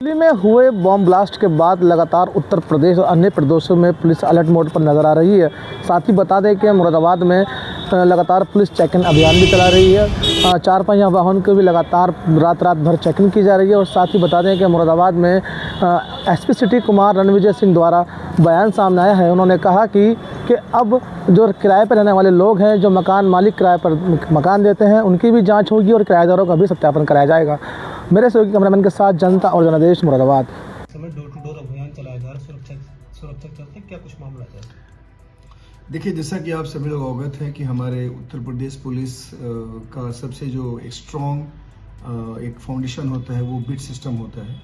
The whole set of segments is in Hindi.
दिल्ली में हुए बॉम्ब ब्लास्ट के बाद लगातार उत्तर प्रदेश और अन्य प्रदेशों में पुलिस अलर्ट मोड पर नज़र आ रही है। साथ ही बता दें कि मुरादाबाद में लगातार पुलिस चेकिंग अभियान भी चला रही है। 4 वाहन को भी लगातार रात भर चेकिंग की जा रही है। और साथ ही बता दें कि मुरादाबाद में एसपी सिटी कुमार रणविजय सिंह द्वारा बयान सामने आया है। उन्होंने कहा कि अब जो किराए पर रहने वाले लोग हैं, जो मकान मालिक किराए पर मकान देते हैं, उनकी भी जाँच होगी और किराएदारों का भी सत्यापन कराया जाएगा। मेरे सहयोगी कैमरामैन के साथ जनता और जनादेश मुरादाबाद। समय डोर टू डोर अभियान चलाया जा रहा है सुरक्षा चलते क्या कुछ मामला है? देखिए, जैसा कि आप सभी लोग अवगत हैं कि हमारे उत्तर प्रदेश पुलिस का सबसे जो एक स्ट्रॉन्ग एक फाउंडेशन होता है वो बीट सिस्टम होता है।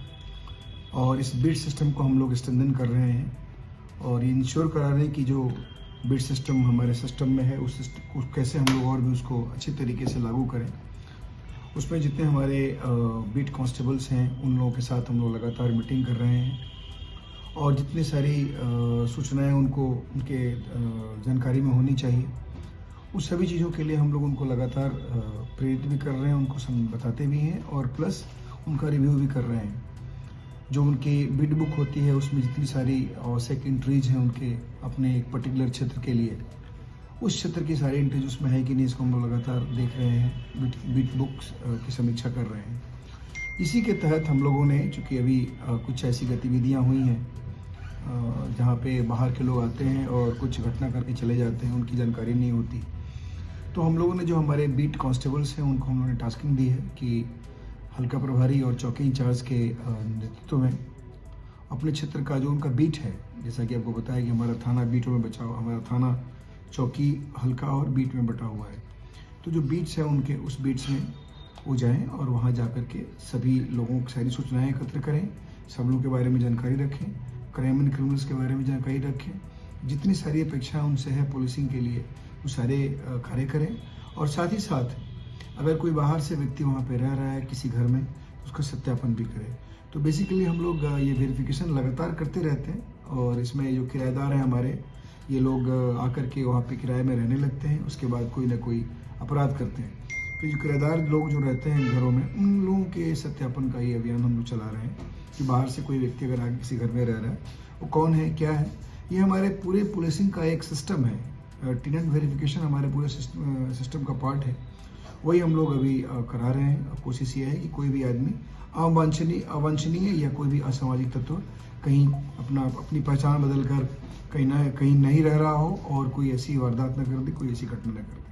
और इस बीट सिस्टम को हम लोग स्ट्रेंथन कर रहे हैं और इंश्योर करा रहे हैं कि जो बीट सिस्टम हमारे सिस्टम में है उस कैसे हम लोग और भी उसको अच्छी तरीके से लागू करें। उसमें जितने हमारे बीट कांस्टेबल्स हैं उन लोगों के साथ हम लोग लगातार मीटिंग कर रहे हैं और जितनी सारी सूचनाएं उनको उनके जानकारी में होनी चाहिए उस सभी चीज़ों के लिए हम लोग उनको लगातार प्रेरित भी कर रहे हैं, उनको बताते भी हैं और प्लस उनका रिव्यू भी कर रहे हैं। जो उनकी बीट बुक होती है उसमें जितनी सारी आवश्यक एंट्रीज हैं उनके अपने एक पर्टिकुलर क्षेत्र के लिए, उस क्षेत्र की सारी एंट्रीज उसमें है कि नहीं, इसको हम लोग लगातार देख रहे हैं, बीट बुक्स की समीक्षा कर रहे हैं। इसी के तहत हम लोगों ने, चूँकि अभी कुछ ऐसी गतिविधियां हुई हैं जहां पे बाहर के लोग आते हैं और कुछ घटना करके चले जाते हैं, उनकी जानकारी नहीं होती, तो हम लोगों ने जो हमारे बीट कांस्टेबल्स हैं उनको हम लोगों ने टास्किंग दी है कि हल्का प्रभारी और चौकी इंचार्ज के नेतृत्व में अपने क्षेत्र का जो उनका बीट है, जैसा कि आपको बताया कि हमारा थाना बीटों में बचा हुआ, हमारा थाना चौकी हल्का और बीट में बटा हुआ है, तो जो बीट्स हैं उनके उस बीट्स में वो जाएं और वहाँ जा कर के सभी लोगों की सारी सूचनाएं एकत्र करें, सब लोगों के बारे में जानकारी रखें, क्राइम एंड क्रिमिनल्स के बारे में जानकारी रखें, जितनी सारी अपेक्षाएं उनसे है पुलिसिंग के लिए वो सारे कार्य करें। और साथ ही साथ अगर कोई बाहर से व्यक्ति वहाँ पे रह रहा है किसी घर में तो उसका सत्यापन भी करें। तो बेसिकली हम लोग ये वेरिफिकेशन लगातार करते रहते हैं और इसमें जो किराएदार हैं हमारे, ये लोग आकर के वहाँ पे किराए में रहने लगते हैं, उसके बाद कोई ना कोई अपराध करते हैं। तो जो किराएदार लोग जो रहते हैं घरों में, उन लोगों के सत्यापन का ये अभियान हम लोग चला रहे हैं कि बाहर से कोई व्यक्ति अगर आगे किसी घर में रह रहा है वो कौन है, क्या है। ये हमारे पूरे पुलिसिंग का एक सिस्टम है। टेनेंट वेरिफिकेशन हमारे पूरे सिस्टम का पार्ट है, वही हम लोग अभी करा रहे हैं। कोशिश ये है कि कोई भी आदमी अवांछनीय या कोई भी असामाजिक तत्व कहीं अपनी पहचान बदल कर कहीं नहीं रह रहा हो और कोई ऐसी वारदात न कर दे, कोई ऐसी घटना न कर दे।